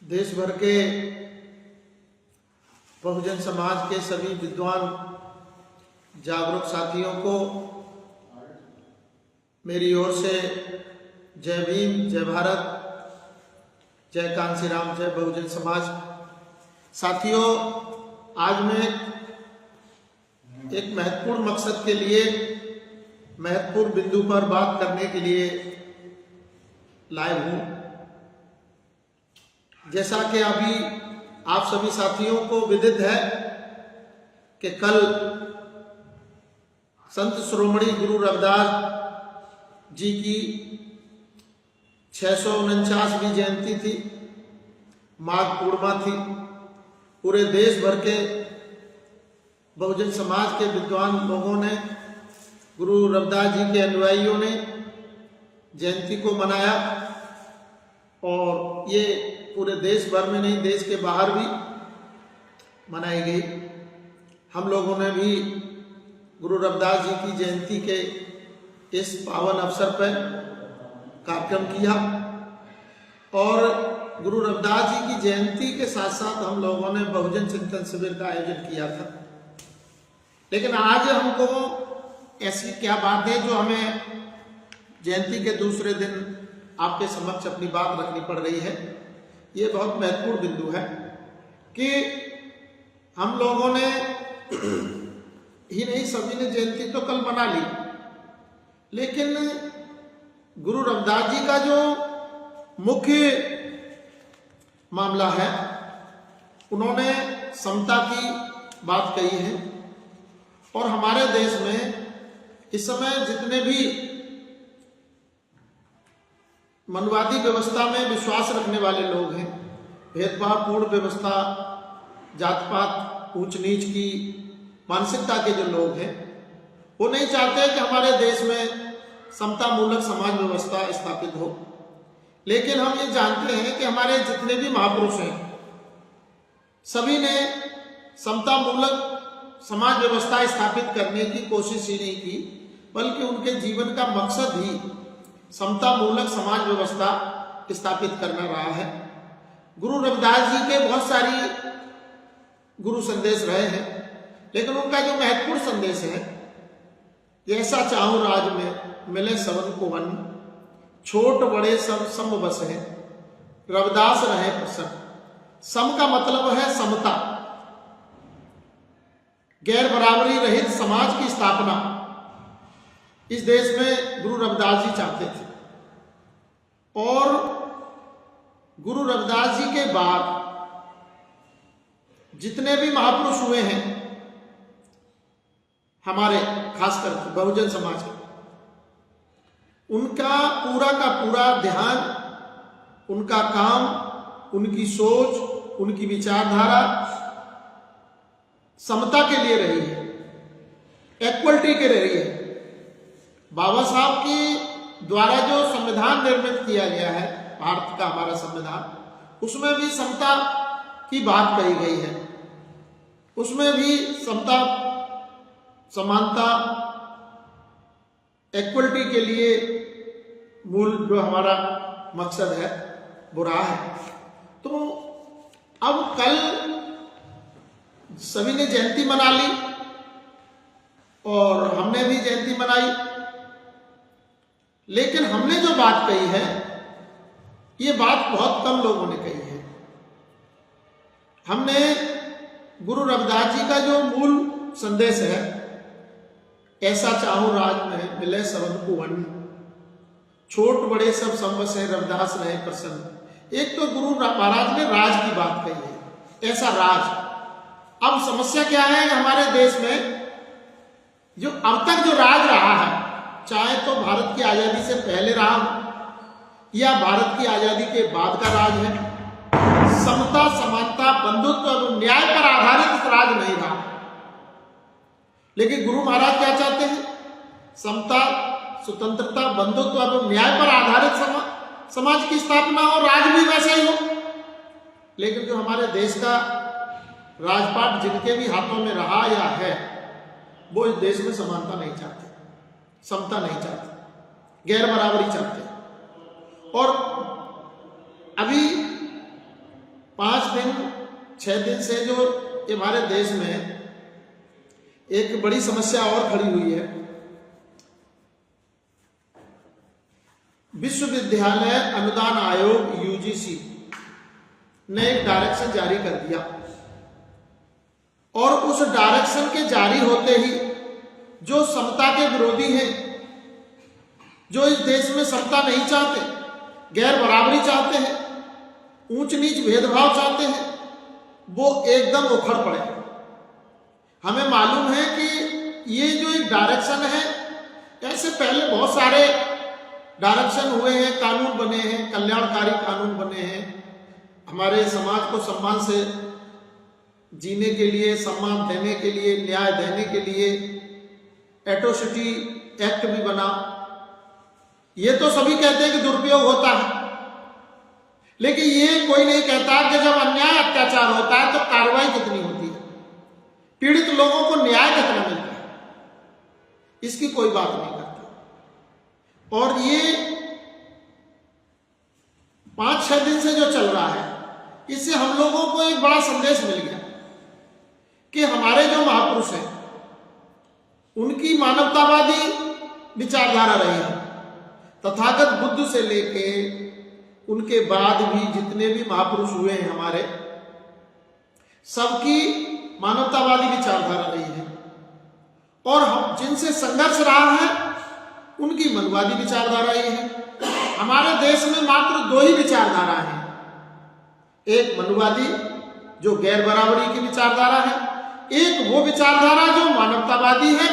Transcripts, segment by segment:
देश भर के बहुजन समाज के सभी विद्वान जागरूक साथियों को मेरी ओर से जय भीम, जय भारत, जय कांसी राम, जय बहुजन समाज। साथियों, आज मैं एक महत्वपूर्ण मकसद के लिए, महत्वपूर्ण बिंदु पर बात करने के लिए लाइव हूं। जैसा कि अभी आप सभी साथियों को विदित है कि कल संत शिरोमणि गुरु रविदास जी की 649वीं जयंती थी, माघ पूर्णिमा थी। पूरे देश भर के बहुजन समाज के विद्वान लोगों ने, गुरु रविदास जी के अनुयायियों ने जयंती को मनाया और ये पूरे देश भर में नहीं, देश के बाहर भी मनाई गई। हम लोगों ने भी गुरु रविदास जी की जयंती के इस पावन अवसर पर कार्यक्रम किया और गुरु रविदास जी की जयंती के साथ साथ हम लोगों ने बहुजन चिंतन शिविर का आयोजन किया था। लेकिन आज हमको ऐसी क्या बात है जो हमें जयंती के दूसरे दिन आपके समक्ष अपनी बात रखनी पड़ रही है। ये बहुत महत्वपूर्ण बिंदु है कि हम लोगों ने ही नहीं, सभी ने जयंती तो कल मना ली, लेकिन गुरु रविदास जी का जो मुख्य मामला है, उन्होंने समता की बात कही है। और हमारे देश में इस समय जितने भी मनवादी व्यवस्था में विश्वास रखने वाले लोग हैं, भेदभावपूर्ण व्यवस्था, जात पात, ऊंच नीच की मानसिकता के जो लोग हैं, वो नहीं चाहते कि हमारे देश में समता मूलक समाज व्यवस्था स्थापित हो। लेकिन हम ये जानते हैं कि हमारे जितने भी महापुरुष हैं, सभी ने समता मूलक समाज व्यवस्था स्थापित करने की कोशिश ही नहीं की, बल्कि उनके जीवन का मकसद ही समता मूलक समाज व्यवस्था स्थापित करना रहा है। गुरु रविदास जी के बहुत सारी गुरु संदेश रहे हैं, लेकिन उनका जो महत्वपूर्ण संदेश है, जैसा चाहूं राज में मिले सबन को वन, छोट बड़े सब सम बस है, रविदास रहे प्रसन्न। सम का मतलब है समता, गैर बराबरी रहित समाज की स्थापना इस देश में गुरु रविदास जी चाहते थे। और गुरु रविदास जी के बाद जितने भी महापुरुष हुए हैं हमारे, खासकर बहुजन समाज के, उनका पूरा का पूरा ध्यान, उनका काम, उनकी सोच, उनकी विचारधारा समता के लिए रही है, इक्वलिटी के लिए रही है। बाबा साहब के द्वारा जो संविधान निर्मित किया गया है, भारत का हमारा संविधान, उसमें भी समता की बात कही गई है। उसमें भी समता, समानता, इक्वलिटी के लिए मूल जो हमारा मकसद है वो रहा है। तो अब कल सभी ने जयंती मना ली और हमने भी जयंती मनाई, लेकिन हमने जो बात कही है, ये बात बहुत कम लोगों ने कही है। हमने गुरु रविदास जी का जो मूल संदेश है, ऐसा चाहूं राज में मिले सबन को वन, छोट बड़े सब समवस है, रविदास रहे प्रसन्न। एक तो गुरु महाराज ने राज की बात कही है, ऐसा राज। अब समस्या क्या है, हमारे देश में जो अब तक जो राज रहा है, चाहे तो भारत की आजादी से पहले रहा या भारत की आजादी के बाद का राज है, समता, समानता, बंधुत्व और न्याय पर आधारित राज नहीं रहा। लेकिन गुरु महाराज क्या चाहते हैं? समता, स्वतंत्रता, बंधुत्व और न्याय पर आधारित समाज की स्थापना हो, राज भी वैसा ही हो। लेकिन जो हमारे देश का राजपाट जिनके भी हाथों में रहा या है, वो इस देश में समानता नहीं चाहते, समता नहीं चाहते, गैर बराबरी चाहते। और अभी 6 दिन से जो हमारे देश में एक बड़ी समस्या और खड़ी हुई है। विश्वविद्यालय अनुदान आयोग यूजीसी ने एक डायरेक्शन जारी कर दिया और उस डायरेक्शन के जारी होते ही जो समता के विरोधी हैं, जो इस देश में समता नहीं चाहते, गैर बराबरी चाहते हैं, ऊंच नीच भेदभाव चाहते हैं, वो एकदम उखड़ पड़े। हमें मालूम है कि ये जो एक डायरेक्शन है, ऐसे पहले बहुत सारे डायरेक्शन हुए हैं, कानून बने हैं, कल्याणकारी कानून बने हैं, हमारे समाज को सम्मान से जीने के लिए, सम्मान देने के लिए, न्याय देने के लिए एट्रोसिटी एक्ट भी बना। ये तो सभी कहते हैं कि दुरुपयोग होता है, लेकिन ये कोई नहीं कहता कि जब अन्याय अत्याचार होता है तो कार्रवाई कितनी होती है, पीड़ित लोगों को न्याय कितना मिलता है, इसकी कोई बात नहीं करता। और ये 5-6 दिन से जो चल रहा है, इससे हम लोगों को एक बड़ा संदेश मिल गया कि हमारे जो महापुरुष हैं उनकी मानवतावादी विचारधारा रही है। तथागत बुद्ध से लेके उनके बाद भी जितने भी महापुरुष हुए हैं हमारे, सबकी मानवतावादी विचारधारा रही है। और हम जिनसे संघर्ष रहा है उनकी मनवादी विचारधारा ही है। हमारे देश में मात्र 2 ही विचारधारा हैं, एक मनुवादी जो गैर बराबरी की विचारधारा है, एक वो विचारधारा जो मानवतावादी है,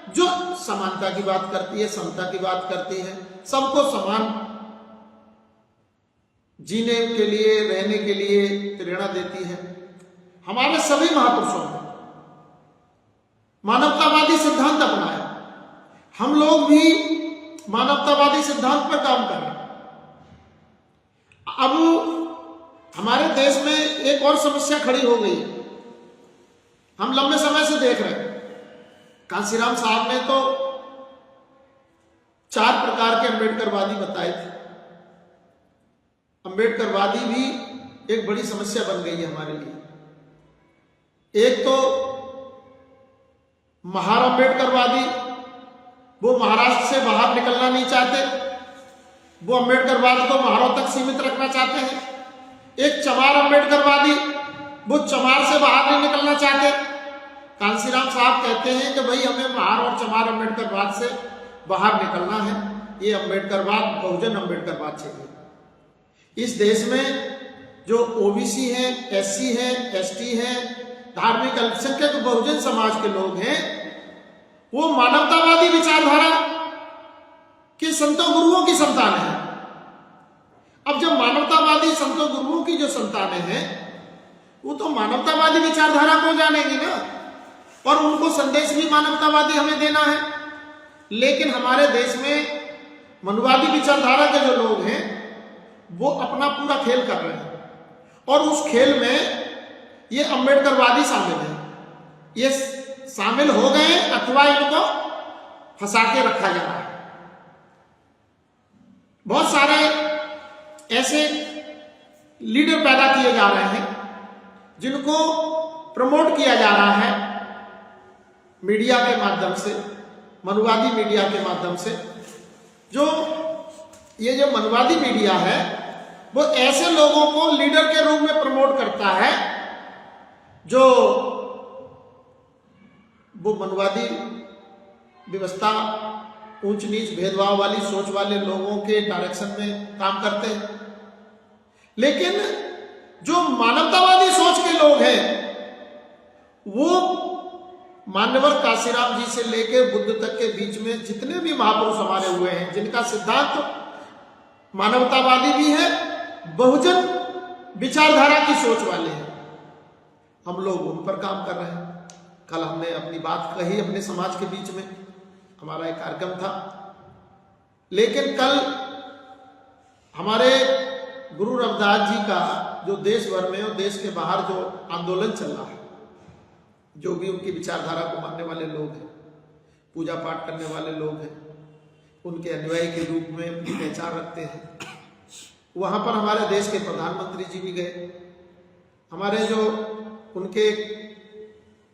जो समानता की बात करती है, समता की बात करती है, सबको समान जीने के लिए, रहने के लिए प्रेरणा देती है। हमारे सभी महापुरुषों ने मानवतावादी सिद्धांत अपनाया, हम लोग भी मानवतावादी सिद्धांत पर काम कर रहे हैं। अब हमारे देश में एक और समस्या खड़ी हो गई है, हम लंबे समय से देख रहे हैं। कांसीराम साहब ने तो 4 प्रकार के अम्बेडकरवादी बताए थे। अम्बेडकरवादी भी एक बड़ी समस्या बन गई है हमारे लिए। एक तो महार अम्बेडकरवादी, वो महाराष्ट्र से बाहर निकलना नहीं चाहते, वो अम्बेडकरवाद को महारों तक सीमित रखना चाहते हैं। एक चमार अम्बेडकरवादी, वो चमार से बाहर नहीं निकलना चाहते। कांसीराम साहब कहते हैं कि भाई हमें महार और चमार अम्बेडकरवाद से बाहर निकलना है, ये अम्बेडकरवाद बहुजन अम्बेडकरवाद चाहिए। इस देश में जो ओबीसी हैं, एससी हैं, एसटी हैं, धार्मिक अल्पसंख्यक बहुजन समाज के लोग हैं, वो मानवतावादी विचारधारा के संतों गुरुओं की संतान है। अब जब मानवतावादी संतों गुरुओं की जो संतानें हैं, वो तो मानवतावादी विचारधारा को जानेंगी ना, और उनको संदेश भी मानवतावादी हमें देना है। लेकिन हमारे देश में मनुवादी विचारधारा के जो लोग हैं, वो अपना पूरा खेल कर रहे हैं, और उस खेल में ये अम्बेडकरवादी शामिल है। ये शामिल हो गए अथवा इनको फंसा के रखा जा रहा है। बहुत सारे ऐसे लीडर पैदा किए जा रहे हैं जिनको प्रमोट किया जा रहा है मीडिया के माध्यम से, मनुवादी मीडिया के माध्यम से। ये जो मनुवादी मीडिया है, वो ऐसे लोगों को लीडर के रूप में प्रमोट करता है जो वो मनुवादी व्यवस्था, ऊंच नीच भेदभाव वाली सोच वाले लोगों के डायरेक्शन में काम करते हैं। लेकिन जो मानवतावादी सोच के लोग हैं, वो मान्यवर कांसीराम जी से लेकर बुद्ध तक के बीच में जितने भी महापुरुष हमारे हुए हैं, जिनका सिद्धांत मानवतावादी भी है, बहुजन विचारधारा की सोच वाले हैं, हम लोग उन पर काम कर रहे हैं। कल हमने अपनी बात कही अपने समाज के बीच में, हमारा एक कार्यक्रम था। लेकिन कल हमारे गुरु रविदास जी का जो देश भर में और देश के बाहर जो आंदोलन चल रहा है, जो भी उनकी विचारधारा को मानने वाले लोग हैं, पूजा पाठ करने वाले लोग हैं, उनके अनुयायी के रूप में उनकी पहचान रखते हैं, वहां पर हमारे देश के प्रधानमंत्री जी भी गए हमारे जो उनके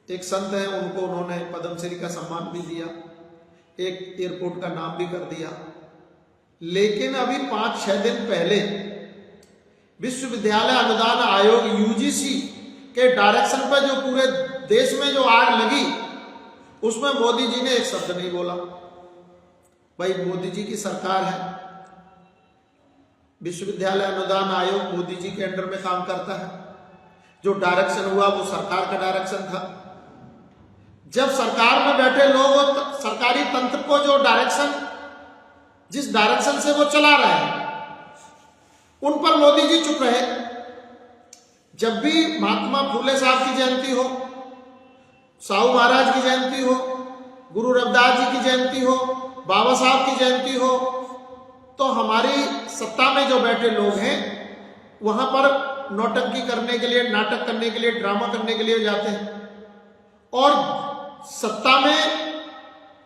एक संत हैं, उनको उन्होंने पद्मश्री का सम्मान भी दिया, एक एयरपोर्ट का नाम भी कर दिया। लेकिन अभी 5-6 दिन पहले विश्वविद्यालय अनुदान आयोग यूजीसी के डायरेक्शन पर जो पूरे देश में जो आग लगी, उसमें मोदी जी ने एक शब्द नहीं बोला। भाई मोदी जी की सरकार है, विश्वविद्यालय अनुदान आयोग मोदी जी के अंडर में काम करता है। जो डायरेक्शन हुआ वो सरकार का डायरेक्शन था। जब सरकार में बैठे लोग सरकारी तंत्र को जो डायरेक्शन, जिस डायरेक्शन से वो चला रहे हैं, उन पर मोदी जी चुप रहे। जब भी महात्मा फूले साहब की जयंती हो, साहू महाराज की जयंती हो, गुरु रविदास जी की जयंती हो, बाबा साहब की जयंती हो, तो हमारी सत्ता में जो बैठे लोग हैं वहां पर नौटंकी करने के लिए, नाटक करने के लिए, ड्रामा करने के लिए जाते हैं और सत्ता में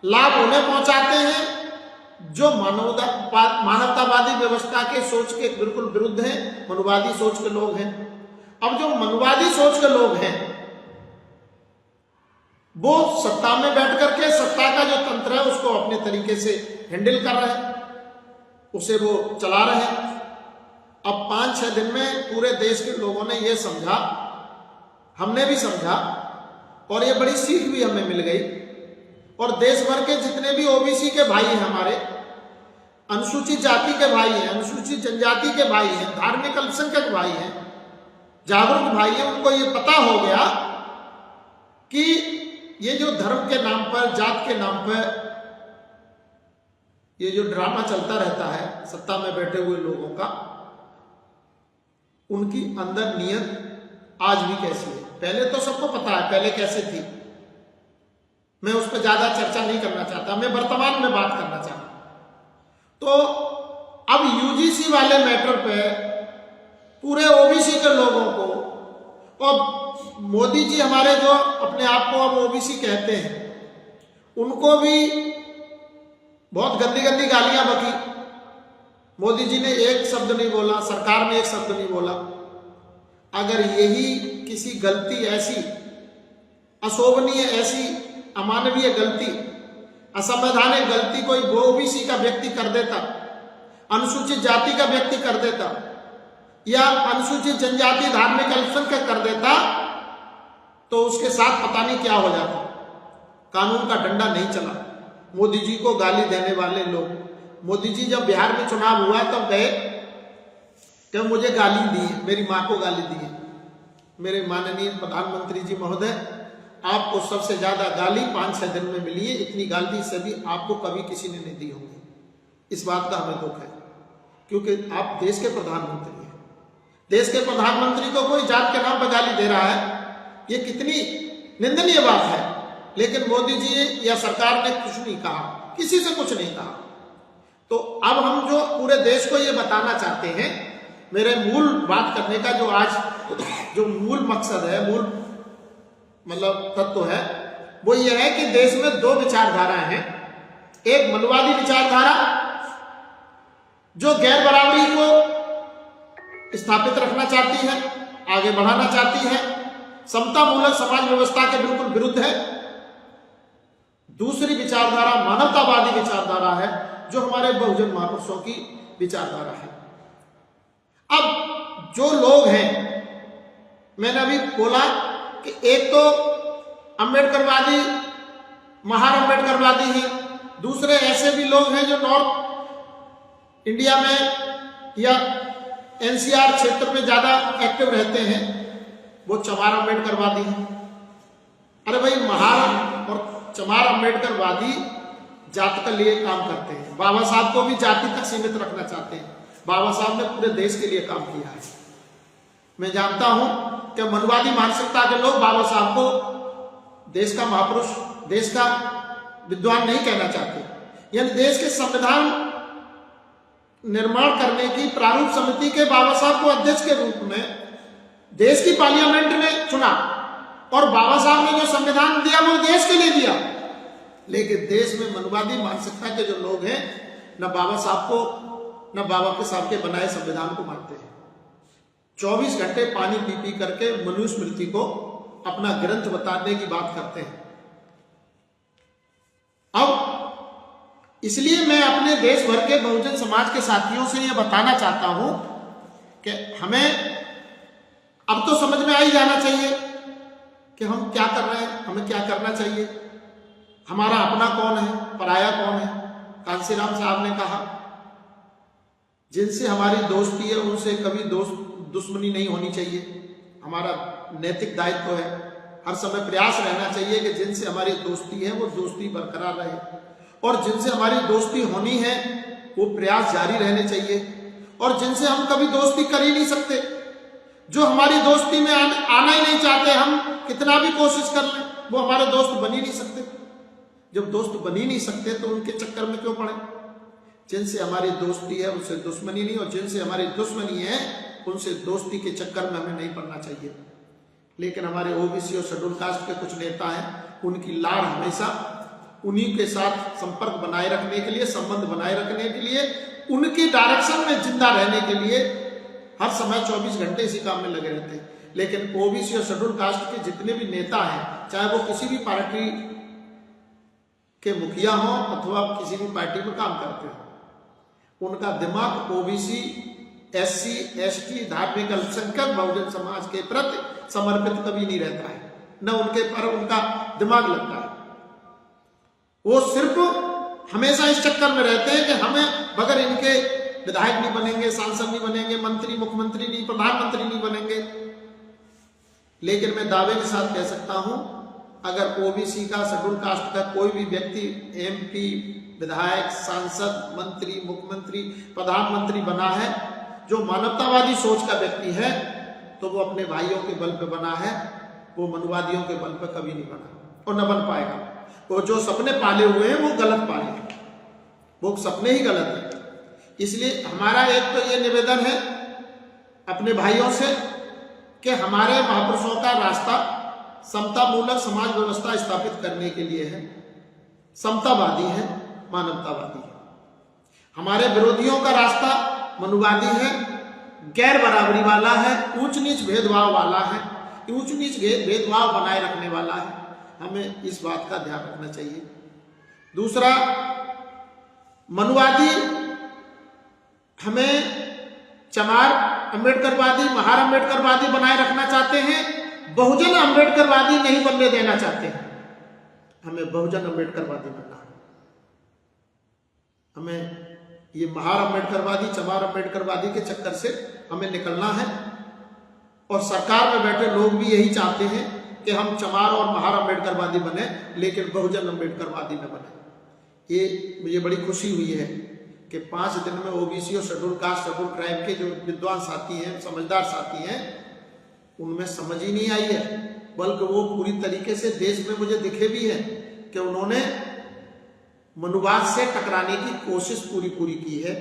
लाभ उन्हें पहुंचाते हैं जो मानवतावादी व्यवस्था के सोच के बिल्कुल विरुद्ध हैं, मनुवादी सोच के लोग हैं। अब जो मनुवादी सोच के लोग हैं वो सत्ता में बैठ करके सत्ता का जो तंत्र है उसको अपने तरीके से हैंडल कर रहे हैं, उसे वो चला रहे हैं। अब 5-6 दिन में पूरे देश के लोगों ने ये समझा, हमने भी समझा और ये बड़ी सीख भी हमें मिल गई। और देश भर के जितने भी ओबीसी के भाई हैं, हमारे अनुसूचित जाति के भाई हैं, अनुसूचित जनजाति के भाई हैं, धार्मिक अल्पसंख्यक भाई हैं, जागरूक भाई हैं, उनको ये पता हो गया कि ये जो धर्म के नाम पर, जात के नाम पर ये जो ड्रामा चलता रहता है सत्ता में बैठे हुए लोगों का, उनकी अंदर नियत आज भी कैसी है। पहले तो सबको पता है पहले कैसे थी, मैं उस पर ज्यादा चर्चा नहीं करना चाहता, मैं वर्तमान में बात करना चाहता। तो अब यूजीसी वाले मैटर पे पूरे ओबीसी के लोगों को, और मोदी जी हमारे जो अपने आप को अब ओबीसी कहते हैं, उनको भी बहुत गंदी गंदी गालियां बकी। मोदी जी ने एक शब्द नहीं बोला, सरकार ने एक शब्द नहीं बोला। अगर यही किसी गलती, ऐसी अशोभनीय, ऐसी अमानवीय गलती, असंवैधानिक गलती कोई ओबीसी का व्यक्ति कर देता, अनुसूचित जाति का व्यक्ति कर देता, या अनुसूचित जनजाति धार्मिक अल्पसंख्यक कर देता, तो उसके साथ पता नहीं क्या हो जाता। कानून का डंडा नहीं चला। मोदी जी को गाली देने वाले लोग, मोदी जी जब बिहार में चुनाव हुआ तब गए कि मुझे गाली दी, मेरी मां को गाली दी। मेरे माननीय प्रधानमंत्री जी महोदय, आपको सबसे ज्यादा गाली 5-6 दिन में मिली है। इतनी गाली सभी आपको कभी किसी ने नहीं दी होगी। इस बात का हमें दुख है, क्योंकि आप देश के प्रधानमंत्री हैं। देश के प्रधानमंत्री को कोई जात के नाम पर गाली दे रहा है, ये कितनी निंदनीय बात है। लेकिन मोदी जी या सरकार ने कुछ नहीं कहा, किसी से कुछ नहीं कहा। तो अब हम जो पूरे देश को ये बताना चाहते हैं, मेरे मूल बात करने का जो आज जो मूल मकसद है, मूल मतलब तत्व है, वो ये है कि देश में 2 विचारधाराएं हैं। एक मनुवादी विचारधारा जो गैर बराबरी को स्थापित रखना चाहती है, आगे बढ़ाना चाहती है, समता मूलक समाज व्यवस्था के बिल्कुल विरुद्ध है। दूसरी विचारधारा मानवतावादी विचारधारा है, जो हमारे बहुजन महापुरुषों की विचारधारा है। अब जो लोग हैं, मैंने अभी बोला कि एक तो अम्बेडकरवादी, महार अम्बेडकरवादी हैं, दूसरे ऐसे भी लोग हैं जो नॉर्थ इंडिया में या एनसीआर क्षेत्र में ज्यादा एक्टिव रहते हैं, वो चमार अम्बेडकरवादी हैं। अरे भाई, महार और चमार अम्बेडकरवादी जाति के लिए काम करते हैं, बाबा साहब को भी जाति तक सीमित रखना चाहते हैं। बाबा साहब ने पूरे देश के लिए काम किया है। मैं जानता हूं कि मनुवादी मानसिकता के लोग बाबा साहब को देश का महापुरुष, देश का विद्वान नहीं कहना चाहते। यानी देश के संविधान निर्माण करने की प्रारूप समिति के बाबा साहब को अध्यक्ष के रूप में देश की पार्लियामेंट ने चुना, और बाबा साहब ने जो संविधान दिया वो देश के लिए दिया। लेकिन देश में मनुवादी मानसिकता के जो लोग हैं, न बाबा साहब को, न बाबा के साहब के बनाए संविधान को मानते हैं। 24 घंटे पानी पी पी करके मनुस्मृति को अपना ग्रंथ बताने की बात करते हैं। अब इसलिए मैं अपने देश भर के बहुजन समाज के साथियों से यह बताना चाहता हूं कि हमें अब तो समझ में आ ही जाना चाहिए कि हम क्या कर रहे हैं, हमें क्या करना चाहिए, हमारा अपना कौन है, पराया कौन है। कांसीराम साहब ने कहा, जिनसे हमारी दोस्ती है उनसे कभी दुश्मनी नहीं होनी चाहिए। हमारा नैतिक दायित्व है, हर समय प्रयास रहना चाहिए कि जिनसे हमारी दोस्ती है वो दोस्ती बरकरार रहे, और जिनसे हमारी दोस्ती होनी है वो प्रयास जारी रहने चाहिए। और जिनसे हम कभी दोस्ती कर ही नहीं सकते, जो हमारी दोस्ती में आना ही नहीं चाहते, हम कितना भी कोशिश कर लें वो हमारे दोस्त बन ही नहीं सकते। जब दोस्त बन ही नहीं सकते तो उनके चक्कर में क्यों पड़े। जिनसे हमारी दोस्ती है उनसे दुश्मनी नहीं, और जिनसे हमारी दुश्मनी है उनसे दोस्ती के चक्कर में हमें नहीं पड़ना चाहिए। लेकिन हमारे ओबीसी और शेड्यूल कास्ट के कुछ नेता हैं, उनकी लाड़ हमेशा उन्हीं के साथ संपर्क बनाए रखने के लिए, संबंध बनाए रखने के लिए, उनकी डायरेक्शन में जिंदा रहने के लिए हर समय 24 घंटे इसी काम में लगे रहते हैं। लेकिन ओबीसी और शेड्यूल कास्ट के जितने भी नेता हैं, चाहे वो किसी भी पार्टी के मुखिया हों अथवा किसी भी पार्टी में काम करते हो, उनका दिमाग ओबीसी, एससी, एसटी, धार्मिक अल्पसंख्यक, बहुजन समाज के प्रति समर्पित कभी नहीं रहता है, न उनके पर उनका दिमाग लगता है। वो सिर्फ हमेशा इस चक्कर में रहते हैं कि हमें बगैर इनके विधायक नहीं बनेंगे, सांसद नहीं बनेंगे, मंत्री, मुख्यमंत्री नहीं, प्रधानमंत्री नहीं बनेंगे। लेकिन मैं दावे के साथ कह सकता हूं, अगर ओबीसी का, शेड्यूल कास्ट का कोई भी व्यक्ति एमपी, विधायक, सांसद, मंत्री, मुख्यमंत्री, प्रधानमंत्री बना है, जो मानवतावादी सोच का व्यक्ति है, तो वो अपने भाइयों के बल पे बना है, वो मनुवादियों के बल पे कभी नहीं बना और न बन पाएगा। वो जो सपने पाले हुए हैं वो गलत पाले, वो सपने ही गलत हैं। इसलिए हमारा एक तो ये निवेदन है अपने भाइयों से कि हमारे महापुरुषों का रास्ता समता मूलक समाज व्यवस्था स्थापित करने के लिए है, समतावादी है, मानवतावादी है। हमारे विरोधियों का रास्ता मनुवादी है, गैर बराबरी वाला है, ऊंच नीच भेदभाव वाला है, ऊंच नीच भेदभाव बनाए रखने वाला है। हमें इस बात का ध्यान रखना चाहिए। दूसरा, मनुवादी हमें चमार अम्बेडकरवादी, महार अम्बेडकरवादी बनाए रखना चाहते हैं, बहुजन अम्बेडकरवादी नहीं बनने देना चाहते हैं। हमें बहुजन अम्बेडकरवादी बनना है। हमें ये महार अम्बेडकरवादी, चमार अम्बेडकरवादी के चक्कर से हमें निकलना है। और सरकार में बैठे लोग भी यही चाहते हैं कि हम चमार और महार अम्बेडकरवादी बने, लेकिन बहुजन अम्बेडकरवादी न बने। ये मुझे बड़ी खुशी हुई है कि 5 दिन में ओबीसी और शेड्यूल कास्ट, शेड्यूल ट्राइब के जो विद्वान साथी हैं, समझदार साथी हैं, उनमें समझ ही नहीं आई है, बल्कि वो पूरी तरीके से देश में मुझे दिखे भी है कि उन्होंने मनुवाद से टकराने की कोशिश पूरी की है।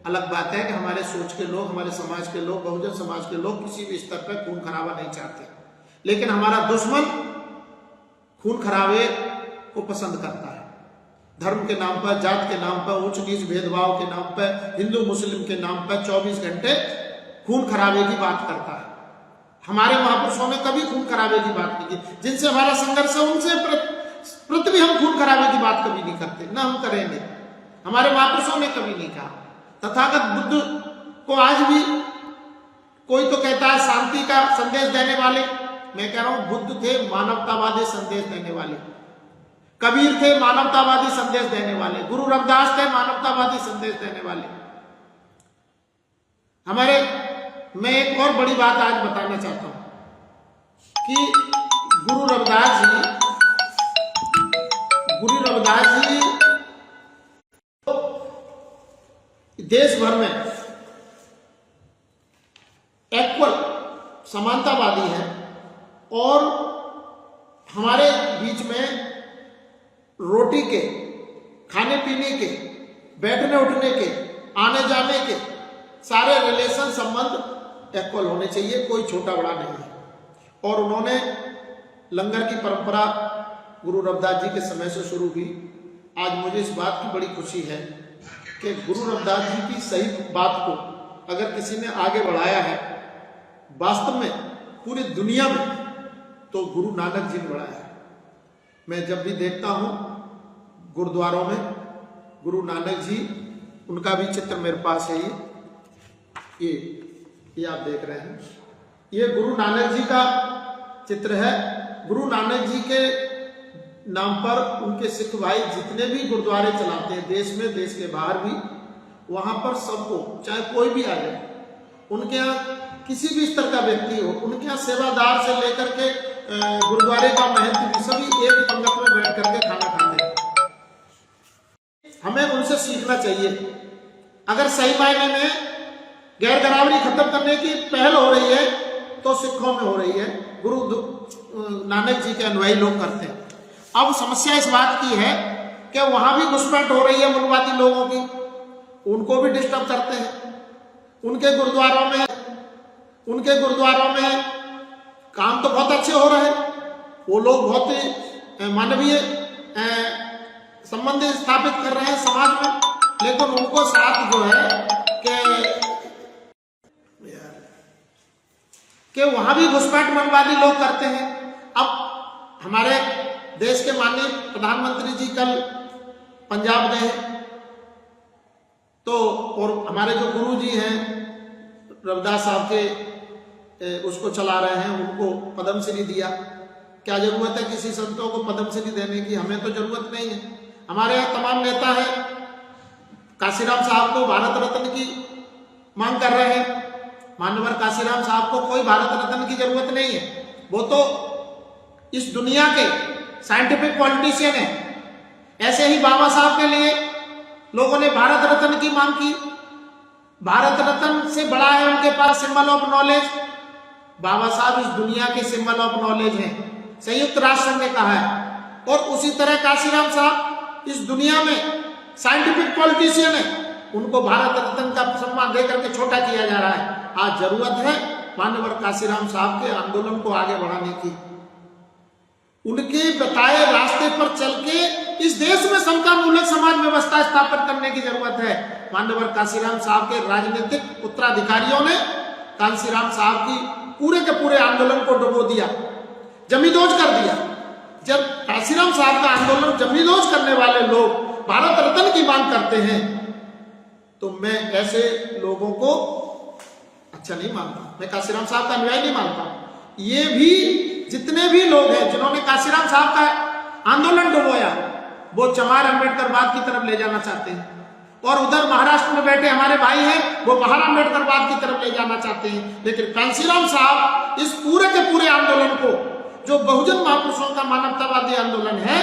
अलग बात है कि हमारे सोच के लोग, हमारे समाज के लोग, बहुजन समाज के लोग किसी भी स्तर पर खून खराबा नहीं चाहते, लेकिन हमारा दुश्मन खून खराबे को पसंद करता है। धर्म के नाम पर, जात के नाम पर, ऊंच नीच भेदभाव के नाम पर, हिंदू मुस्लिम के नाम पर 24 घंटे खून खराबे की बात करता है। हमारे महापुरुषों ने कभी खून खराबे की बात नहीं की। जिनसे हमारा संघर्ष है उनसे प्रति भी हम खून खराबे की बात कभी नहीं करते, ना हम करेंगे। हमारे महापुरुषों ने कभी नहीं कहा। तथागत बुद्ध को आज भी कोई तो कहता है शांति का संदेश देने वाले, मैं कह रहा हूं बुद्ध थे मानवतावादी संदेश देने वाले, कबीर थे मानवतावादी संदेश देने वाले, गुरु रविदास थे मानवतावादी संदेश देने वाले। हमारे, मैं एक और बड़ी बात आज बताना चाहता हूं कि गुरु रविदास जी देश भर में इक्वल समानतावादी है, और हमारे बीच में रोटी के, खाने पीने के, बैठने उठने के, आने जाने के सारे रिलेशन संबंध इक्वल होने चाहिए, कोई छोटा बड़ा नहीं है। और उन्होंने लंगर की परंपरा गुरु रविदास जी के समय से शुरू हुई। आज मुझे इस बात की बड़ी खुशी है कि गुरु रविदास जी की सही बात को अगर किसी ने आगे बढ़ाया है वास्तव में पूरी दुनिया में तो गुरु नानक जी ने बढ़ाया है। मैं जब भी देखता हूं गुरुद्वारों में गुरु नानक जी, उनका भी चित्र मेरे पास है। ये आप देख रहे हैं, ये गुरु नानक जी का चित्र है। गुरु नानक जी के नाम पर उनके सिख भाई जितने भी गुरुद्वारे चलाते हैं देश में, देश के बाहर भी, वहां पर सबको, चाहे कोई भी आ जाए, उनके यहाँ किसी भी स्तर का व्यक्ति हो, उनके यहाँ सेवादार से लेकर के गुरुद्वारे का महंत भी सभी एक पंगत में बैठ करके खाना खाते हैं। हमें उनसे सीखना चाहिए। अगर सही मायने में गैर बराबरी खत्म करने की पहल हो रही है तो सिखों में हो रही है, गुरु नानक जी के अनुयायी लोग करते हैं। अब समस्या इस बात की है कि वहां भी घुसपैठ हो रही है मनवादी लोगों की, उनको भी डिस्टर्ब करते हैं। उनके गुरुद्वारों में काम तो बहुत अच्छे हो रहे हैं, वो लोग बहुत ही मानवीय संबंध स्थापित कर रहे हैं समाज में, लेकिन उनको साथ जो है कि वहां भी घुसपैठ मनवादी लोग करते हैं। अब हमारे देश के माननीय प्रधानमंत्री जी कल पंजाब गए तो, और हमारे जो गुरु जी हैं रविदास साहब के उसको चला रहे हैं, उनको पद्मश्री दिया। क्या जरूरत है किसी संतों को पद्मश्री देने की? हमें तो जरूरत नहीं है। हमारे यहाँ तमाम नेता है, काशीराम साहब को भारत रत्न की मांग कर रहे हैं। मानवर काशीराम साहब को कोई भारत रत्न की जरूरत नहीं है, वो तो इस दुनिया के साइंटिफिक पॉलिटिशियन है। ऐसे ही बाबा साहब के लिए लोगों ने भारत रत्न की मांग की। भारत रत्न से बड़ा है उनके पास सिंबल ऑफ नॉलेज। बाबा साहब इस दुनिया के सिंबल ऑफ नॉलेज हैं, संयुक्त राष्ट्र संघ ने कहा है। और उसी तरह काशीराम साहब इस दुनिया में साइंटिफिक पॉलिटिशियन है, उनको भारत रत्न का सम्मान देकर के छोटा किया जा रहा है। आज जरूरत है मानवर काशीराम साहब के आंदोलन को आगे बढ़ाने की। उनके बताए रास्ते पर चल के इस देश में समतामूलक समाज व्यवस्था स्थापित करने की जरूरत है। मानवर काशीराम साहब के राजनीतिक उत्तराधिकारियों ने काशीराम साहब की पूरे के पूरे आंदोलन को डुबो दिया, जमींदोज कर दिया। जब काशीराम साहब का आंदोलन जमींदोज करने वाले लोग भारत रत्न की मांग करते हैं तो मैं ऐसे लोगों को अच्छा नहीं मानता, मैं काशीराम साहब का अनुयायी नहीं मानता। ये भी जितने भी लोग हैं जिन्होंने काशीराम साहब का आंदोलन डुबोया, वो चमार अम्बेडकरवाद की तरफ ले जाना चाहते हैं। और उधर महाराष्ट्र में बैठे हमारे भाई हैं, वो महार अम्बेडकरवाद की तरफ ले जाना चाहते हैं। लेकिन काशीराम साहब इस पूरे के पूरे आंदोलन को, जो बहुजन महापुरुषों का मानवतावादी आंदोलन है,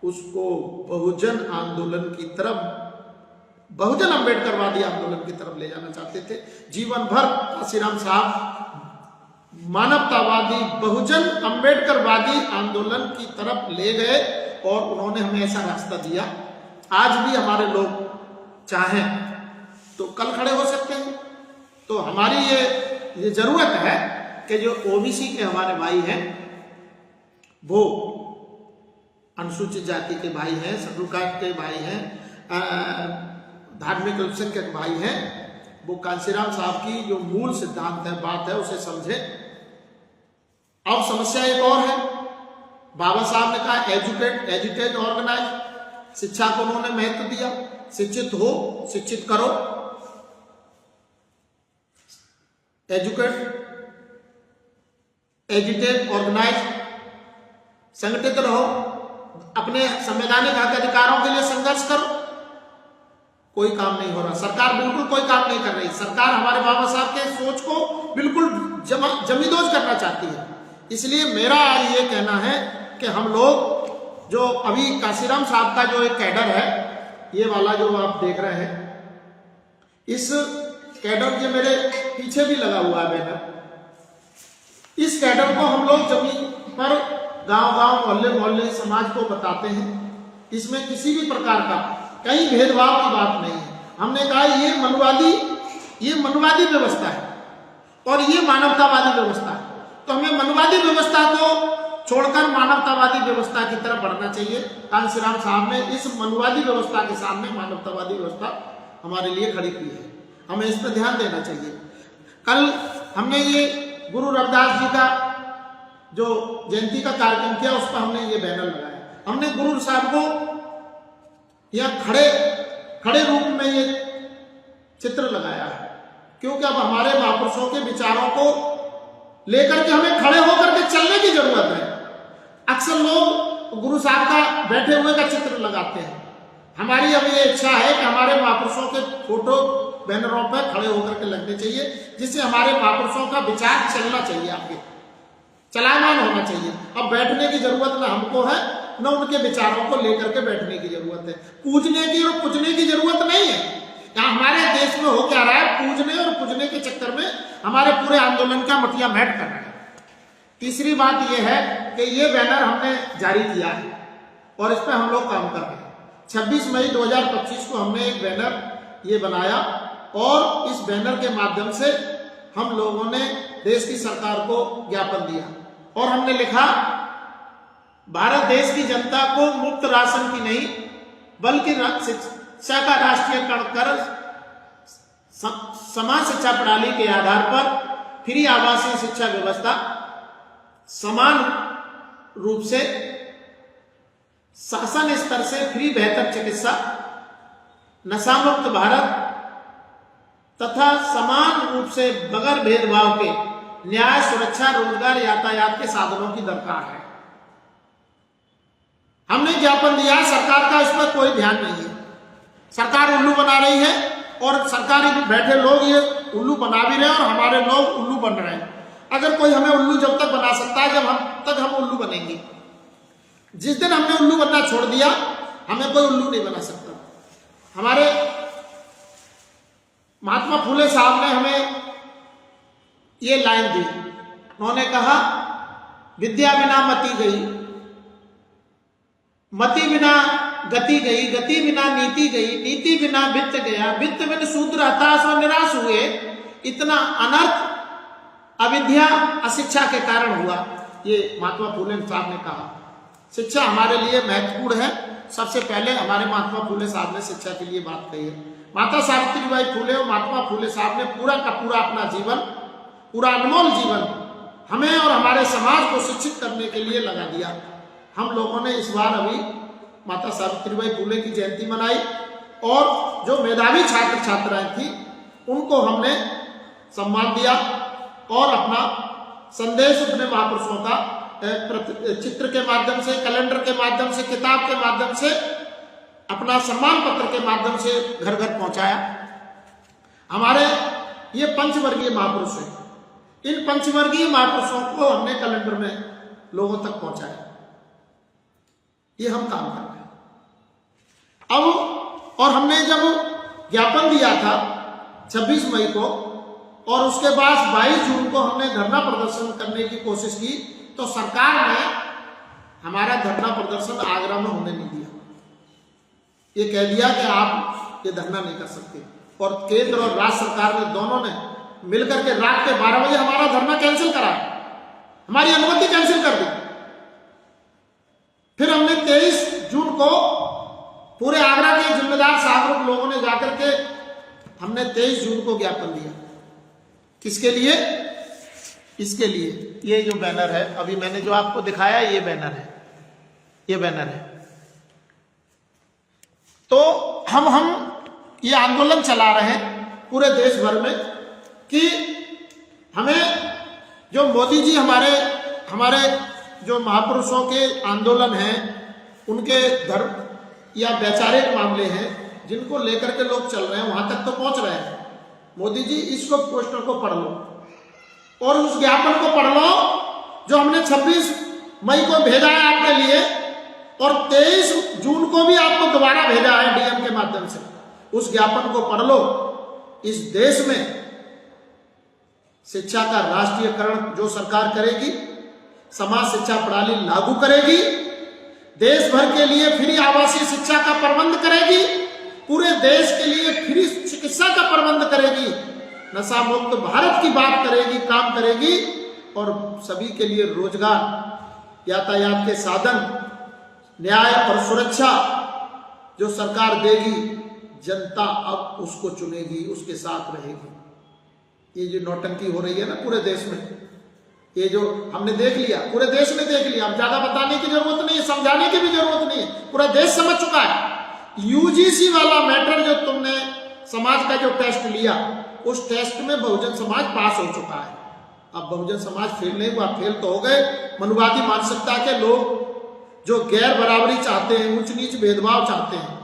उसको बहुजन आंदोलन की तरफ, बहुजन अम्बेडकरवादी आंदोलन की तरफ ले जाना चाहते थे। जीवन भर काशीराम साहब मानवतावादी बहुजन अम्बेडकरवादी आंदोलन की तरफ ले गए और उन्होंने हमें ऐसा रास्ता दिया। आज भी हमारे लोग चाहें तो कल खड़े हो सकते हैं। तो हमारी ये जरूरत है कि जो ओबीसी के हमारे भाई हैं, वो अनुसूचित जाति के भाई हैं, शेड्यूल कास्ट के भाई हैं, धार्मिक अल्पसंख्यक भाई हैं, वो काशीराम साहब की जो मूल सिद्धांत है, बात है, उसे समझे। अब समस्या एक और है, बाबा साहब ने कहा एजुकेट, एजुकेट, ऑर्गेनाइज। शिक्षा को उन्होंने महत्व दिया, शिक्षित हो, शिक्षित करो, एजुकेट, एजुकेट, ऑर्गेनाइज, संगठित रहो, अपने संवैधानिक हक अधिकारों के लिए संघर्ष करो। कोई काम नहीं हो रहा, सरकार बिल्कुल कोई काम नहीं कर रही। सरकार हमारे बाबा साहब के सोच को बिल्कुल जमींदोज करना चाहती है। इसलिए मेरा आज ये कहना है कि हम लोग जो अभी काशीराम साहब का जो एक कैडर है, ये वाला जो आप देख रहे हैं, इस कैडर के मेरे पीछे भी लगा हुआ है बैनर। इस कैडर को हम लोग जमीन पर गांव-गांव, मोहल्ले-मोहल्ले समाज को बताते हैं। इसमें किसी भी प्रकार का कहीं भेदभाव की बात नहीं है। हमने कहा ये मनवादी व्यवस्था है और ये मानवतावादी व्यवस्था है, तो हमें मनवादी व्यवस्था को छोड़कर मानवतावादी व्यवस्था की तरफ बढ़ना चाहिए। काशीराम साहब ने इस मनवादी व्यवस्था के सामने मानवतावादी व्यवस्था हमारे लिए खड़ी की है, हमें इस पर ध्यान देना चाहिए। कल हमने ये गुरु रविदास जी का जो जयंती का कार्यक्रम किया, उस पर हमने ये बैनर लगाया। हमने गुरु साहब को यहाँ खड़े रूप में ये चित्र लगाया है, क्योंकि अब हमारे महापुरुषों के विचारों को लेकर के हमें खड़े होकर के चलने की जरूरत है। अक्सर लोग गुरु साहब का बैठे हुए का चित्र लगाते हैं। हमारी अब ये इच्छा है कि हमारे महापुरुषों के फोटो बैनरों पर खड़े होकर के लगने चाहिए, जिससे हमारे महापुरुषों का विचार चलना चाहिए, आगे चलायमान होना चाहिए। अब बैठने की जरूरत न हमको है, न उनके विचारों को लेकर के बैठने की जरूरत है। पूजने की और पूजने की जरूरत नहीं है। यहाँ हमारे देश में हो क्या रहा है, पूजने और पूजने के चक्कर में हमारे पूरे आंदोलन का मटिया मैट कर रहा है। तीसरी बात यह है कि ये बैनर हमने जारी किया है और इस पर हम लोग काम कर रहे हैं। 26 मई 2025 को हमने एक बैनर ये बनाया और इस बैनर के माध्यम से हम लोगों ने देश की सरकार को ज्ञापन दिया और हमने लिखा, भारत देश की जनता को मुफ्त राशन की नहीं बल्कि शिक्षा का राष्ट्रीयकरण कर समान शिक्षा प्रणाली के आधार पर फ्री आवासीय शिक्षा व्यवस्था, समान रूप से शासन स्तर से फ्री बेहतर चिकित्सा, नशा मुक्त भारत तथा समान रूप से बगैर भेदभाव के न्याय, सुरक्षा, रोजगार, यातायात के साधनों की दरकार है। हमने ज्ञापन दिया, सरकार का इस पर कोई ध्यान नहीं है। सरकार उल्लू बना रही है और सरकार बैठे लोग ये उल्लू बना भी रहे हैं और हमारे लोग उल्लू बन रहे हैं। अगर कोई हमें उल्लू जब तक बना सकता है, जब हम उल्लू बनेंगे। जिस दिन हमने उल्लू बनना छोड़ दिया, हमें कोई उल्लू नहीं बना सकता। हमारे महात्मा फूले साहब ने हमें ये लाइन दी, उन्होंने कहा, विद्या बिना मति गई, मति बिना गति गई, गति बिना नीति गई, नीति बिना वित्त गया, वित्त बिन शूद्र हताश और निराश हुए। इतना अनर्थ अविद्या अशिक्षा के कारण हुआ। ये महात्मा फूले साहब ने कहा। शिक्षा हमारे लिए महत्वपूर्ण है। सबसे पहले हमारे महात्मा फूले साहब ने शिक्षा के लिए बात कही है। माता सावित्रीबाई फूले और महात्मा फूले साहब ने पूरा का पूरा अपना जीवन, पूरा अनमोल जीवन हमें और हमारे समाज को शिक्षित करने के लिए लगा दिया। हम लोगों ने इस बार अभी माता सावित्रीबाई फूले की जयंती मनाई और जो मेधावी छात्र छात्राएं थी उनको हमने सम्मान दिया और अपना संदेश अपने महापुरुषों का चित्र के माध्यम से, कैलेंडर के माध्यम से, किताब के माध्यम से, अपना सम्मान पत्र के माध्यम से घर घर पहुंचाया। हमारे ये पंचवर्गीय महापुरुष हैं। इन पंचवर्गीय महापुरुषों को हमने कैलेंडर में लोगों तक पहुंचाया। ये हम काम कर रहे हैं। अब और हमने जब ज्ञापन दिया था 26 मई को और उसके बाद 22 जून को हमने धरना प्रदर्शन करने की कोशिश की, तो सरकार ने हमारा धरना प्रदर्शन आगरा में होने नहीं दिया। ये कह दिया कि आप ये धरना नहीं कर सकते और केंद्र और राज्य सरकार ने दोनों ने मिलकर के रात के 12 बजे हमारा धरना कैंसिल करा, हमारी अनुमति कैंसिल कर दी। फिर हमने 23 जून को पूरे आगरा के जिम्मेदार सागरों लोगों ने जाकर के हमने 23 जून को ज्ञापन दिया। किसके लिए? इसके लिए ये जो बैनर है, अभी मैंने जो आपको दिखाया ये बैनर है, ये बैनर है। तो हम ये आंदोलन चला रहे हैं पूरे देश भर में कि हमें जो मोदी जी हमारे जो महापुरुषों के आंदोलन हैं, उनके धर्म या वैचारिक मामले हैं जिनको लेकर के लोग चल रहे हैं, वहां तक तो पहुंच रहे हैं। मोदी जी इसको पोस्टर को पढ़ लो और उस ज्ञापन को पढ़ लो जो हमने 26 मई को भेजा है आपके लिए और 23 जून को भी आपको दोबारा भेजा है डीएम के माध्यम से। उस ज्ञापन को पढ़ लो। इस देश में शिक्षा का राष्ट्रीयकरण जो सरकार करेगी, समाज शिक्षा प्रणाली लागू करेगी, देश भर के लिए फ्री आवासीय शिक्षा का प्रबंध करेगी, पूरे देश के लिए फ्री चिकित्सा का प्रबंध करेगी, नशा मुक्त भारत की बात करेगी, काम करेगी और सभी के लिए रोजगार, यातायात के साधन, न्याय और सुरक्षा जो सरकार देगी, जनता अब उसको चुनेगी, उसके साथ रहेगी। ये जो नौटंकी हो रही है ना पूरे देश में, ये जो हमने देख लिया, पूरे देश ने देख लिया, अब ज्यादा बताने की जरूरत नहीं है, समझाने की भी जरूरत नहीं है, पूरा देश समझ चुका है। यूजीसी वाला मैटर जो तुमने समाज का जो टेस्ट लिया, उस टेस्ट में बहुजन समाज पास हो चुका है। अब बहुजन समाज फेल नहीं हुआ, फेल तो हो गए मनुवादी मानसिकता के लोग जो गैर बराबरी चाहते हैं, ऊंच नीच भेदभाव चाहते हैं,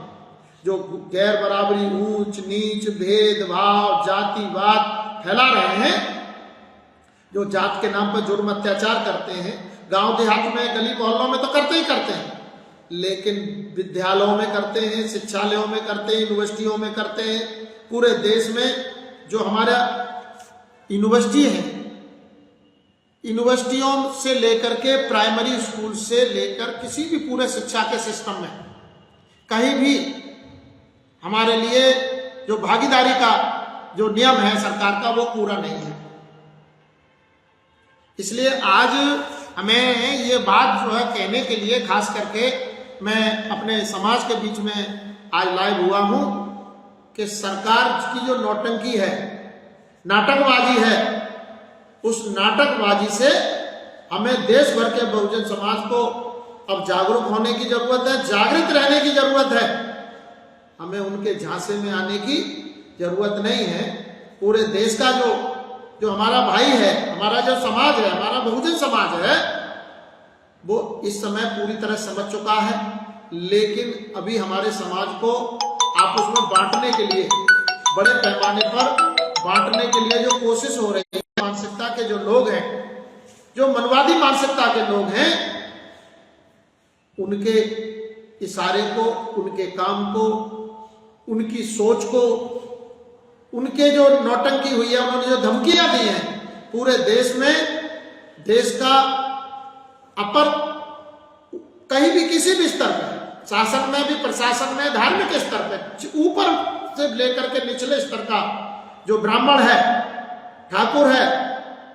जो गैर बराबरी, ऊंच नीच भेदभाव, जातिवाद फैला रहे हैं, जो जात के नाम पर जुर्म अत्याचार करते हैं, गांव देहात में गली मोहल्लों में तो करते ही करते हैं, लेकिन विद्यालयों में करते हैं, शिक्षालयों में करते हैं, यूनिवर्सिटियों में करते हैं। पूरे देश में जो हमारा यूनिवर्सिटी है, यूनिवर्सिटियों से लेकर के प्राइमरी स्कूल से लेकर किसी भी पूरे शिक्षा के सिस्टम में कहीं भी हमारे लिए जो भागीदारी का जो नियम है सरकार का, वो पूरा नहीं है। इसलिए आज हमें ये बात जो है कहने के लिए खास करके मैं अपने समाज के बीच में आज लाइव हुआ हूं कि सरकार की जो नौटंकी है, नाटकबाजी है, उस नाटकबाजी से हमें देश भर के बहुजन समाज को अब जागरूक होने की जरूरत है, जागृत रहने की जरूरत है। हमें उनके झांसे में आने की जरूरत नहीं है। पूरे देश का जो हमारा भाई है, हमारा जो समाज है, हमारा बहुजन समाज है, वो इस समय पूरी तरह समझ चुका है, लेकिन अभी हमारे समाज को आपस में बांटने के लिए, बड़े पैमाने पर बांटने के लिए जो कोशिश हो रही है, मानसिकता के जो लोग हैं, जो मनवादी मानसिकता के लोग हैं, उनके इशारे को, उनके काम को, उनकी सोच को, उनके जो नौटंकी हुई है, उन्होंने जो धमकियां दी हैं पूरे देश में, देश का अपर कहीं भी किसी भी स्तर पर, शासन में भी, प्रशासन में, धार्मिक स्तर पर, ऊपर से लेकर के निचले स्तर का जो ब्राह्मण है, ठाकुर है,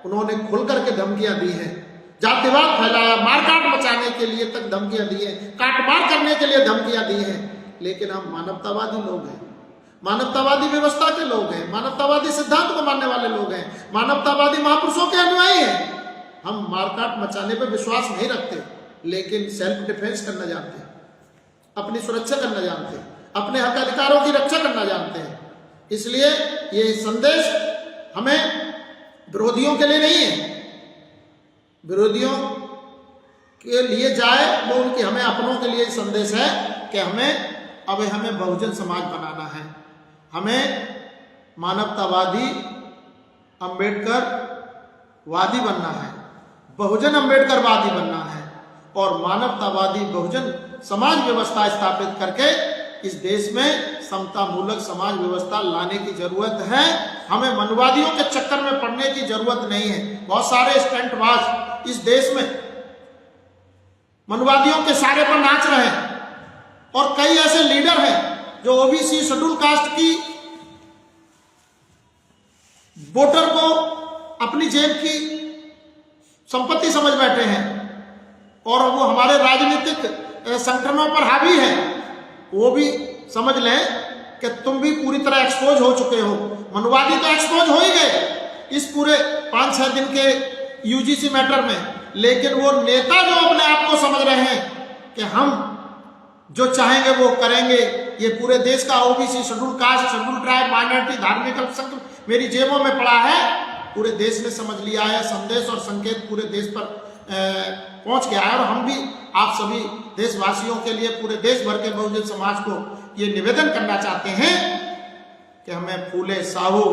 उन्होंने खुल करके धमकियां दी हैं, जातिवाद फैलाया, मारकाट मचाने के लिए तक धमकियां दी है, काटमार करने के लिए धमकियां दी हैं। लेकिन हम मानवतावादी लोग हैं, मानवतावादी व्यवस्था के लोग हैं, मानवतावादी सिद्धांत को मानने वाले लोग हैं, मानवतावादी महापुरुषों के अनुयायी हैं। हम मारकाट मचाने पर विश्वास नहीं रखते, लेकिन सेल्फ डिफेंस करना जानते हैं, अपनी सुरक्षा करना जानते हैं, अपने हक अधिकारों की रक्षा करना जानते हैं। इसलिए ये संदेश हमें विरोधियों के लिए नहीं है, विरोधियों के लिए जाए वो उनकी, हमें अपनों के लिए संदेश है कि हमें बहुजन समाज बनाना है, हमें मानवतावादी अंबेडकर वादी बनना है, बहुजन अंबेडकरवादी बनना है, और मानवतावादी बहुजन समाज व्यवस्था स्थापित करके इस देश में समता मूलक समाज व्यवस्था लाने की जरूरत है। हमें मनवादियों के चक्कर में पड़ने की जरूरत नहीं है। बहुत सारे स्टंटबाज इस देश में मनवादियों के सारे पर नाच रहे हैं, और कई ऐसे लीडर हैं जो ओबीसी शेड्यूल कास्ट की वोटर को अपनी जेब की संपत्ति समझ बैठे हैं, और वो हमारे राजनीतिक संगठनों पर हावी है। वो भी समझ लें कि तुम भी पूरी तरह एक्सपोज हो चुके हो। मनवादी तो एक्सपोज हो ही गए इस पूरे 5-6 दिन के यूजीसी मैटर में, लेकिन वो नेता जो अपने आप को समझ रहे हैं कि हम जो चाहेंगे वो करेंगे, ये पूरे देश का OBC, schedule caste, schedule tribe, minority, धार्मिक अल्पसंख्यक मेरी जेबों में पड़ा है, पूरे देश ने समझ लिया है। संदेश और संकेत पूरे देश पर पहुंच गया है, और हम भी आप सभी देशवासियों के लिए, पूरे देश भर के बहुजन समाज को ये निवेदन करना चाहते हैं कि हमें फूले, साहू,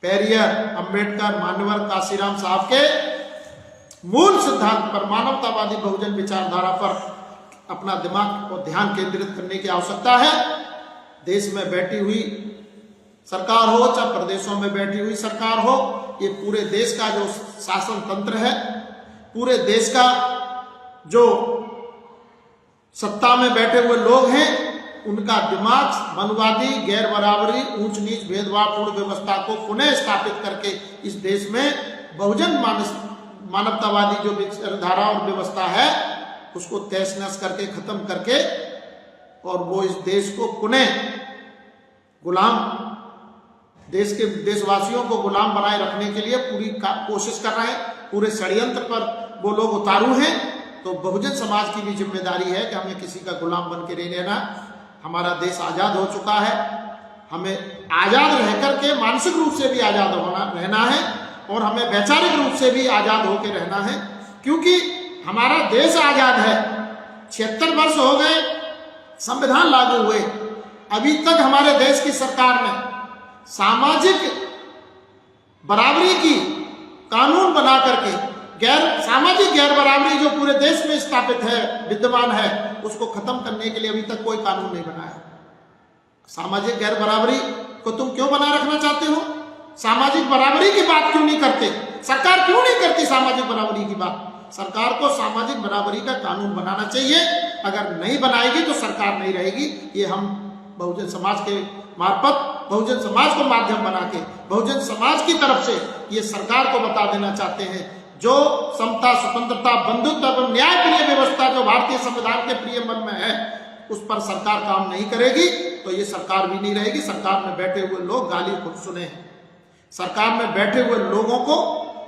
पेरियर, अंबेडकर, मान्यवर काशीराम साहब के मूल सिद्धांत पर, मानवतावादी बहुजन विचारधारा पर अपना दिमाग और ध्यान केंद्रित करने की आवश्यकता है। देश में बैठी हुई सरकार हो, चाहे प्रदेशों में बैठी हुई सरकार हो, ये पूरे देश का जो शासन तंत्र है, पूरे देश का जो सत्ता में बैठे हुए लोग हैं, उनका दिमाग मनवादी, गैर बराबरी, ऊंच नीच भेदभावपूर्ण व्यवस्था को पुनः स्थापित करके इस देश में बहुजन मानवतावादी जो विचारधारा और व्यवस्था है उसको तहस नहस करके, खत्म करके, और वो इस देश को पुनः गुलाम देशवासियों को गुलाम बनाए रखने के लिए पूरी कोशिश कर रहे हैं, पूरे षड्यंत्र पर वो लोग उतारू हैं। तो बहुजन समाज की भी जिम्मेदारी है कि हमें किसी का गुलाम बन के नहीं रहना। हमारा देश आजाद हो चुका है, हमें आजाद रह करके मानसिक रूप से भी आजाद रहना है और हमें वैचारिक रूप से भी आजाद होकर रहना है, क्योंकि हमारा देश आजाद है। 76 वर्ष हो गए संविधान लागू हुए, अभी तक हमारे देश की सरकार ने सामाजिक बराबरी की कानून बना करके सामाजिक गैर बराबरी जो पूरे देश में स्थापित है, विद्यमान है, उसको खत्म करने के लिए अभी तक कोई कानून नहीं बनाया। सामाजिक गैर बराबरी को तुम क्यों बना रखना चाहते हो? सामाजिक बराबरी की बात क्यों नहीं करते? सरकार क्यों नहीं करती सामाजिक बराबरी की बात? सरकार को सामाजिक बराबरी का कानून बनाना चाहिए। अगर नहीं बनाएगी तो सरकार नहीं रहेगी। ये हम बहुजन समाज के मार्फत, बहुजन समाज को माध्यम बना के, बहुजन समाज की तरफ से ये सरकार को बता देना चाहते हैं। जो समता, स्वतंत्रता, बंधुत्व एवं न्याय प्रिय व्यवस्था जो भारतीय संविधान के प्रियम्बल में है, उस पर सरकार काम नहीं करेगी तो ये सरकार भी नहीं रहेगी। सरकार में बैठे हुए लोग गाली खुद सुने हैं। सरकार में बैठे हुए लोगों को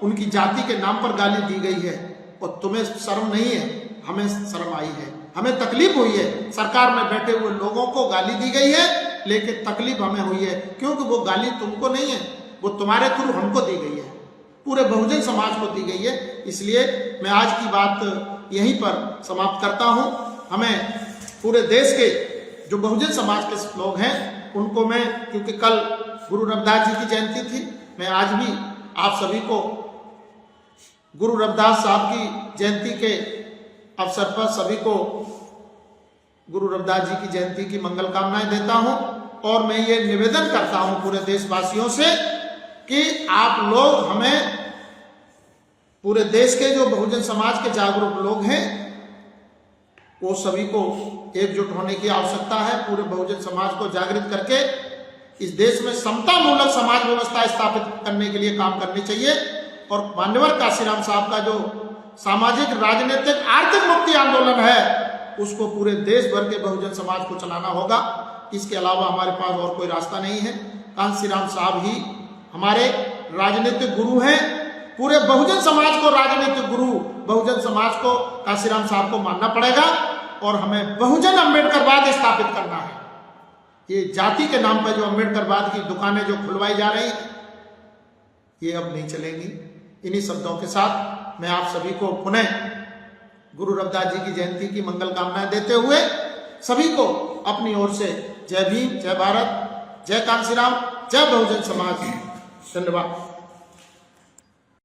उनकी जाति के नाम पर गाली दी गई है और तुम्हें शर्म नहीं है, हमें शर्म आई है, हमें तकलीफ हुई है। सरकार में बैठे हुए लोगों को गाली दी गई है, लेकिन तकलीफ हमें हुई है, क्योंकि वो गाली तुमको नहीं है, वो तुम्हारे थ्रू हमको दी गई है, पूरे बहुजन समाज को दी गई है। इसलिए मैं आज की बात यहीं पर समाप्त करता हूं। हमें पूरे देश के जो बहुजन समाज के लोग हैं उनको मैं, क्योंकि कल गुरु रविदास जी की जयंती थी, मैं आज भी आप सभी को गुरु रविदास साहब की जयंती के अवसर पर सभी को गुरु रविदास जी की जयंती की मंगल कामनाएं देता हूं। और मैं ये निवेदन करता हूं पूरे देशवासियों से कि आप लोग, हमें पूरे देश के जो बहुजन समाज के जागरूक लोग हैं वो सभी को एकजुट होने की आवश्यकता है। पूरे बहुजन समाज को जागृत करके इस देश में समता मूलक समाज व्यवस्था स्थापित करने के लिए काम करनी चाहिए। और मान्यवर काशीराम साहब का जो सामाजिक, राजनीतिक, आर्थिक मुक्ति आंदोलन है उसको पूरे देश भर के बहुजन समाज को चलाना होगा। इसके अलावा हमारे पास और कोई रास्ता नहीं है। कांशीराम साहब ही हमारे राजनीतिक गुरु हैं। पूरे बहुजन समाज को राजनीतिक गुरु, बहुजन समाज को काशीराम साहब को मानना पड़ेगा और हमें बहुजन अम्बेडकरवाद स्थापित करना है। ये जाति के नाम पर जो अम्बेडकरवाद की दुकानें जो खुलवाई जा रही हैं ये अब नहीं चलेंगी। इन्हीं शब्दों के साथ मैं आप सभी को पुनः गुरु रविदास जी की जयंती की मंगल कामनाएं देते हुए सभी को अपनी ओर से जय भीम, जय भारत, जय कांशीराम, जय बहुजन समाज। धन्यवाद।